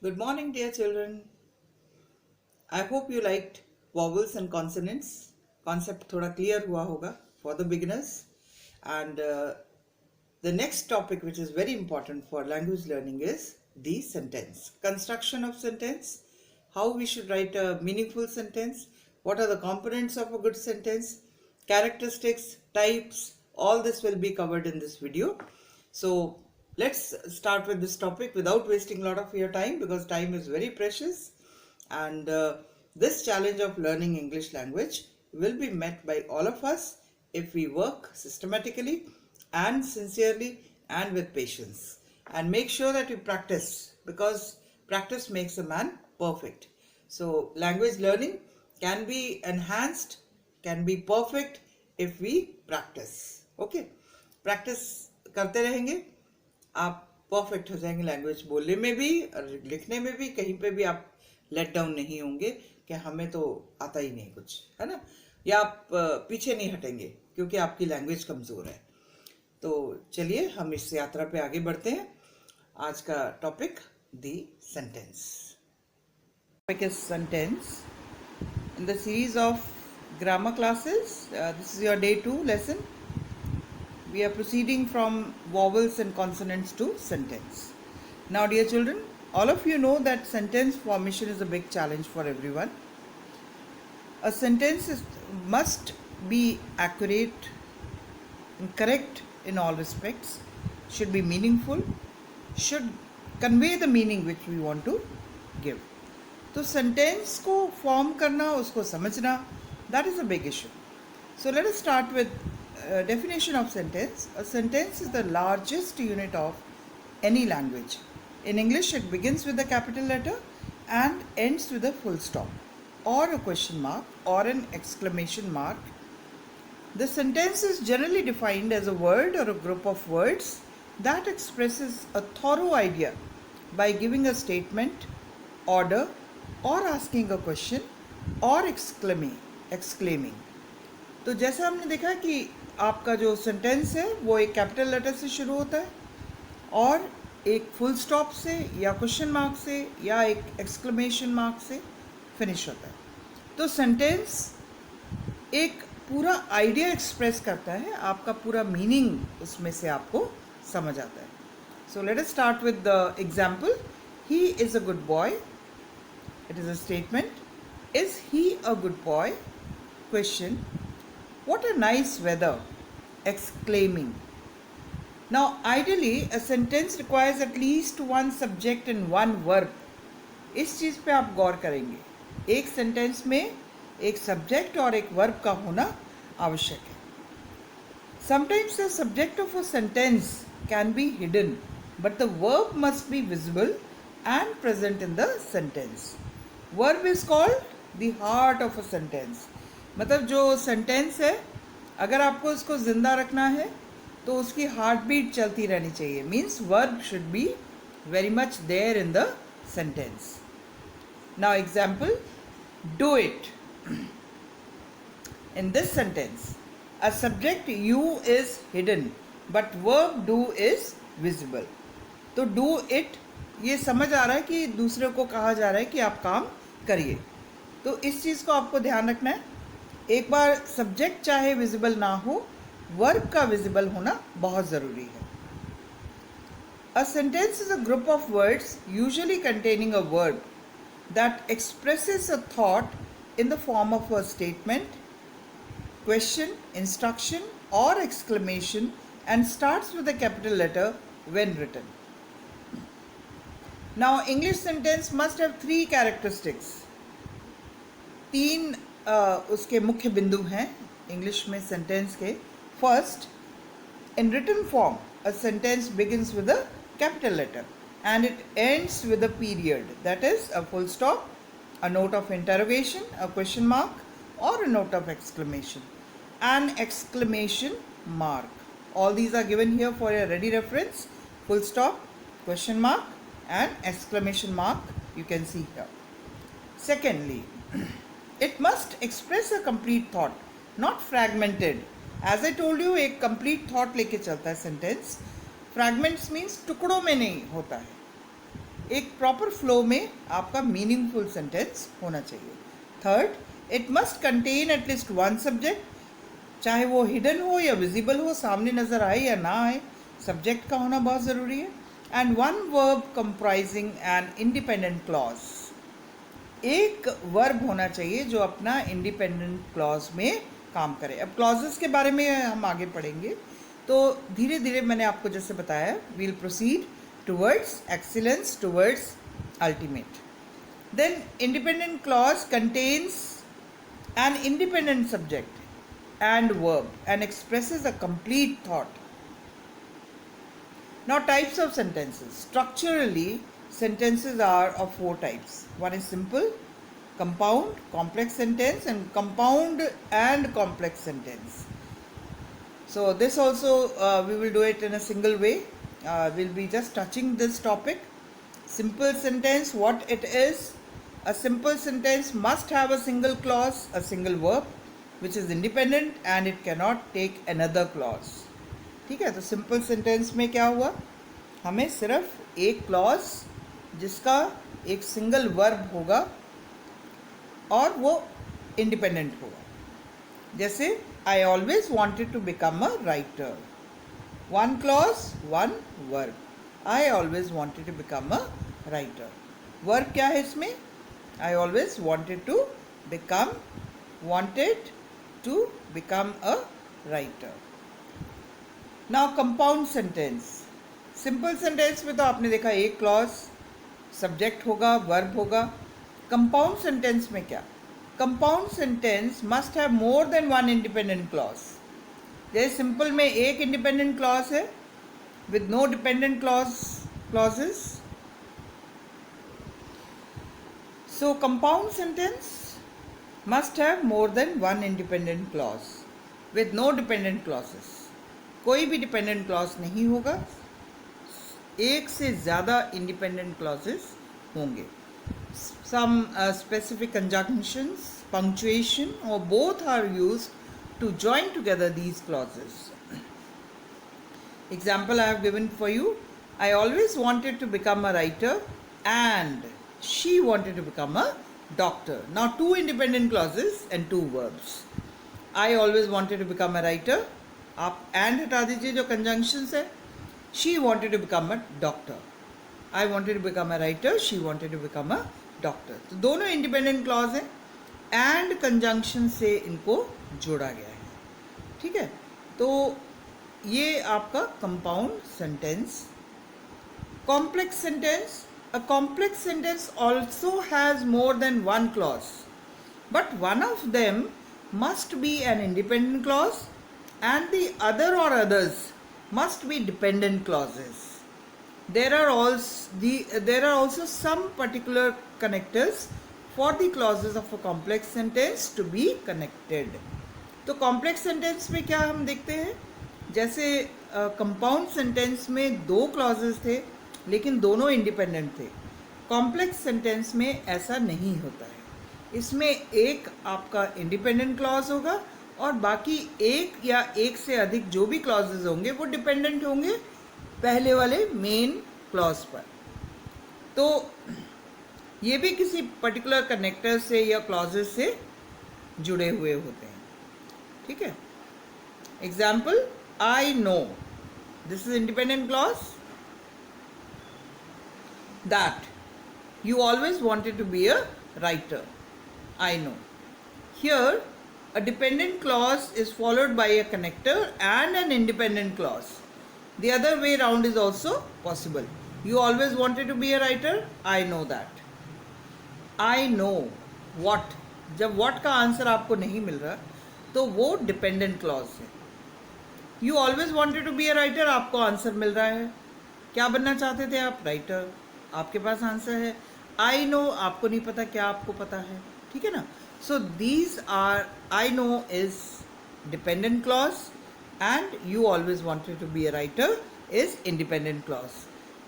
Good morning, dear children. I hope you liked vowels and consonants. Concept thoda clear hua hoga for the beginners. And the next topic, which is very important for language learning, is the sentence. Construction of sentence, how we should write a meaningful sentence, what are the components of a good sentence, characteristics, types, all this will be covered in this video. So let's start with this topic without wasting a lot of your time, because time is very precious. And this challenge of learning English language will be met by all of us if we work systematically and sincerely and with patience, and make sure that you practice, because practice makes a man perfect. So language learning can be enhanced, can be perfect if we practice. Okay, practice करते रहेंगे, आप perfect हो जाएंगे language बोलने में भी और लिखने में भी. कहीं पे भी आप लेट डाउन नहीं होंगे कि हमें तो आता ही नहीं कुछ, है ना, या आप पीछे नहीं हटेंगे क्योंकि आपकी लैंग्वेज कमज़ोर है. तो चलिए हम इस यात्रा पे आगे बढ़ते हैं. आज का topic the sentence. Topic is sentence in the series of grammar classes. This is your day 2 lesson. We are proceeding from vowels and consonants to sentence. Now, dear children, all of you know that sentence formation is a big challenge for everyone. A sentence must be accurate and correct in all respects, should be meaningful, should convey the meaning which we want to give. तो sentence को form करना, उसको समझना, that is a big issue. So let us start with definition of sentence. A sentence is the largest unit of any language. In English, it begins with a capital letter and ends with a full stop or a question mark or an exclamation mark. The sentence is generally defined as a word or a group of words that expresses a thorough idea by giving a statement, order, or asking a question or exclaiming. तो जैसा हमने देखा कि आपका जो sentence है वो एक कैपिटल लेटर से शुरू होता है और एक फुल स्टॉप से या क्वेश्चन मार्क से या एक एक्सक्लेमेशन मार्क से फिनिश होता है. तो सेंटेंस एक पूरा आइडिया एक्सप्रेस करता है, आपका पूरा मीनिंग उसमें से आपको समझ आता है. So let us start with the example. He is a good boy. It is a statement. Is he a good boy? Question. What a nice weather! Exclaiming. Now, ideally, a sentence requires at least one subject and one verb. इस चीज़ पे आप गौर करेंगे. एक sentence में एक subject और एक verb का होना आवश्यक है. Sometimes the subject of a sentence can be hidden, but the verb must be visible and present in the sentence. Verb is called the heart of a sentence. मतलब जो सेंटेंस है, अगर आपको उसको ज़िंदा रखना है तो उसकी हार्ट बीट चलती रहनी चाहिए. Means verb should be very much there in the sentence. Now example. Do it. In this sentence, a subject you is hidden, but verb do is visible. तो do it ये समझ आ रहा है कि दूसरे को कहा जा रहा है कि आप काम करिए. तो इस चीज़ को आपको ध्यान रखना है. एक बार सब्जेक्ट चाहे विजिबल ना हो, वर्ब का विजिबल होना बहुत ज़रूरी है. A sentence is a group of words usually containing a verb that expresses a thought in the form of a statement, question, instruction, or exclamation, and starts with a capital letter when written. Now, English sentence must have three characteristics. तीन उसके मुख्य बिंदु हैं English में sentence के. First, in written form, a sentence begins with a capital letter and it ends with a period, that is a full stop, a note of interrogation, a question mark, or a note of exclamation, an exclamation mark. All these are given here for your ready reference. Full stop, question mark, and exclamation mark you can see here. Secondly, it must express a complete thought, not fragmented. As I told you, एक complete thought लेके चलता है sentence. Fragments means टुकड़ों में नहीं होता है. एक प्रॉपर फ्लो में आपका मीनिंगफुल सेंटेंस होना चाहिए। Third, it must contain at least one subject, चाहे वो हिडन हो या विजिबल हो, सामने नज़र आए या ना आए, सब्जेक्ट का होना बहुत ज़रूरी है। And one verb comprising an independent clause, एक वर्ब होना चाहिए जो अपना इंडिपेंडेंट क्लॉज में काम करे। अब क्लॉजेस के बारे में हम आगे पढ़ेंगे, तो धीरे धीरे मैंने आपको जैसे बताया, we'll proceed towards excellence, towards ultimate. Then independent clause contains an independent subject and verb and expresses a complete thought. Now, types of sentences. Structurally, sentences are of four types. One is simple, compound, complex sentence, and compound and complex sentence. So this also we will do it in a single way. We'll be just touching this topic. Simple sentence, what it is. A simple sentence must have a single clause, a single verb, which is independent and it cannot take another clause. ठीक है, तो simple sentence में क्या हुआ, हमें सिर्फ एक clause जिसका एक सिंगल वर्ब होगा और वो इंडिपेंडेंट होगा। जैसे I always wanted to become a writer, one clause one verb, I always wanted to become a writer. Verb क्या है इसमें, I always wanted to become, wanted to become a writer. Now compound sentence. Simple sentence में तो आपने देखा एक clause, subject होगा, verb होगा। कंपाउंड सेंटेंस में क्या, compound sentence must have more than one independent clause. जैसे सिंपल में एक इंडिपेंडेंट क्लॉज है with no dependent clauses. So compound sentence must have more than one independent clause with no dependent clauses. कोई भी dependent clause नहीं होगा, एक से ज़्यादा independent clauses होंगे। Some specific conjunctions, punctuation or both are used to join together these clauses. Example I have given for you, I always wanted to become a writer and she wanted to become a doctor. Now two independent clauses and two verbs. I always wanted to become a writer, आप and हटा दीजिए जो conjunctions है। She wanted to become a doctor, I wanted to become a writer, she wanted to become a doctor. तो दोनों independent clause हैं and conjunction से इनको जोड़ा गया है। ठीक है, तो ये आपका compound sentence। Complex sentence, a complex sentence also has more than one clause, but one of them must be an independent clause and the other or others must be dependent clauses. There are also some particular connectors for the clauses of a complex sentence to be connected. तो complex sentence में क्या हम देखते हैं, जैसे compound sentence में दो clauses थे लेकिन दोनों इंडिपेंडेंट थे। कॉम्प्लेक्स सेंटेंस में ऐसा नहीं होता है, इसमें एक आपका इंडिपेंडेंट क्लॉज होगा और बाकी एक या एक से अधिक जो भी क्लॉजेज होंगे वो डिपेंडेंट होंगे पहले वाले मेन क्लॉज पर। तो ये भी किसी पर्टिकुलर कनेक्टर से या क्लॉजेज से जुड़े हुए होते हैं। ठीक है, example, I know, this is independent clause, that you always wanted to be a writer, I know. Here a dependent clause is followed by a connector and an independent clause. The other way round is also possible. You always wanted to be a writer, I know that. I know what, जब what का answer आपको नहीं मिल रहा तो वो dependent clause है। You always wanted to be a writer, आपको answer मिल रहा है, क्या बनना चाहते थे आप, राइटर, आपके पास आंसर है। आई नो, आपको नहीं पता, क्या आपको पता है। ठीक है ना, so these are, I know is dependent clause and you always wanted to be a writer is independent clause.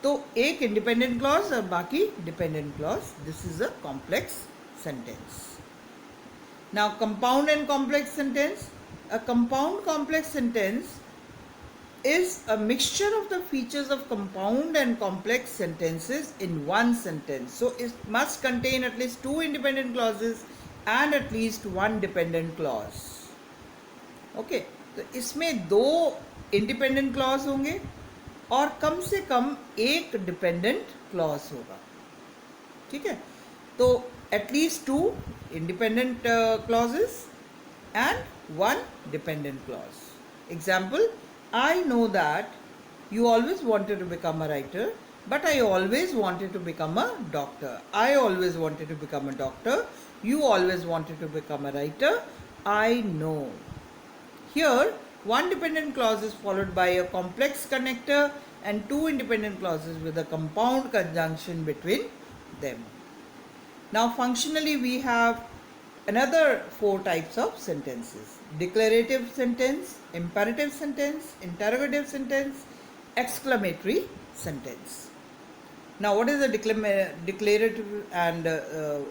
तो एक इंडिपेंडेंट क्लॉज और बाकी dependent clause, this is a complex sentence. Now compound and complex sentence, a compound complex sentence is a mixture of the features of compound and complex sentences in one sentence. So it must contain at least two independent clauses and at least one dependent clause. Okay, तो इसमें दो independent clause होंगे और कम से कम एक dependent clause होगा. ठीक है, तो at least to independent clauses and one dependent clause. Example, I know that you always wanted to become a writer, but I always wanted to become a doctor. I always wanted to become a doctor. You always wanted to become a writer. I know. Here, one dependent clause is followed by a complex connector and two independent clauses with a compound conjunction between them. Now, functionally, we have another four types of sentences: declarative sentence, imperative sentence, interrogative sentence, exclamatory sentence. Now, what is a declarative and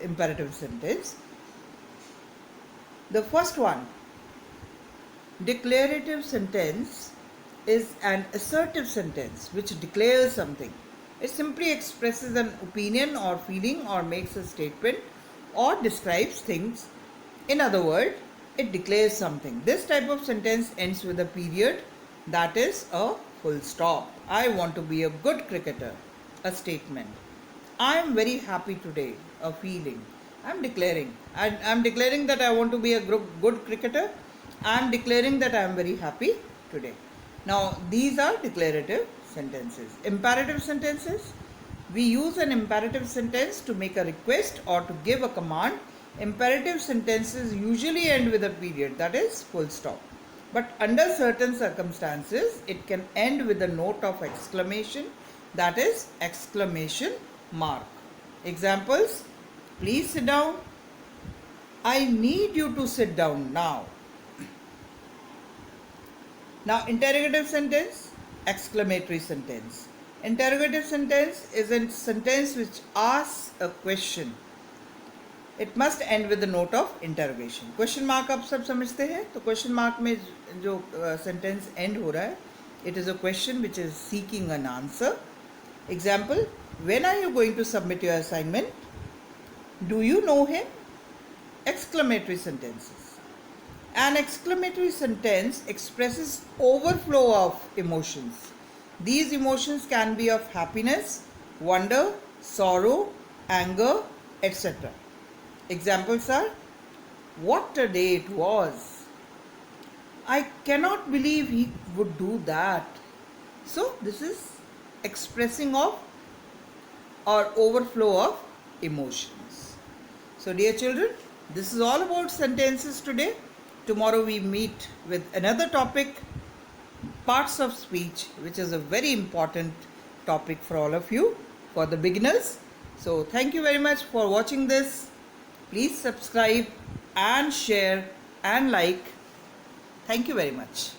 imperative sentence? The first one, declarative sentence, is an assertive sentence which declares something. It simply expresses an opinion or feeling or makes a statement or describes things. In other words, it declares something. This type of sentence ends with a period, that is a full stop. I want to be a good cricketer, a statement. I am very happy today, a feeling. I am declaring that I want to be a good cricketer. I am declaring that I am very happy today. Now, these are declarative sentences. Imperative sentences, we use an imperative sentence to make a request or to give a command. Imperative sentences usually end with a period, that is full stop. But under certain circumstances, it can end with a note of exclamation, that is exclamation mark. Examples: please sit down. I need you to sit down now. Now, interrogative sentence, exclamatory sentence. Interrogative sentence is a sentence which asks a question. It must end with the note of interrogation. Question mark आप सब समझते हैं, तो question mark में जो sentence end हो रहा है, it is a question which is seeking an answer. Example: when are you going to submit your assignment? Do you know him? Exclamatory sentences. An exclamatory sentence expresses overflow of emotions. These emotions can be of happiness, wonder, sorrow, anger, etc. Examples are: what a day it was. I cannot believe he would do that. So, this is expressing of or overflow of emotions. So, dear children, this is all about sentences today. Tomorrow we meet with another topic, parts of speech, which is a very important topic for all of you, for the beginners. So thank you very much for watching this. Please subscribe and share and like. Thank you very much.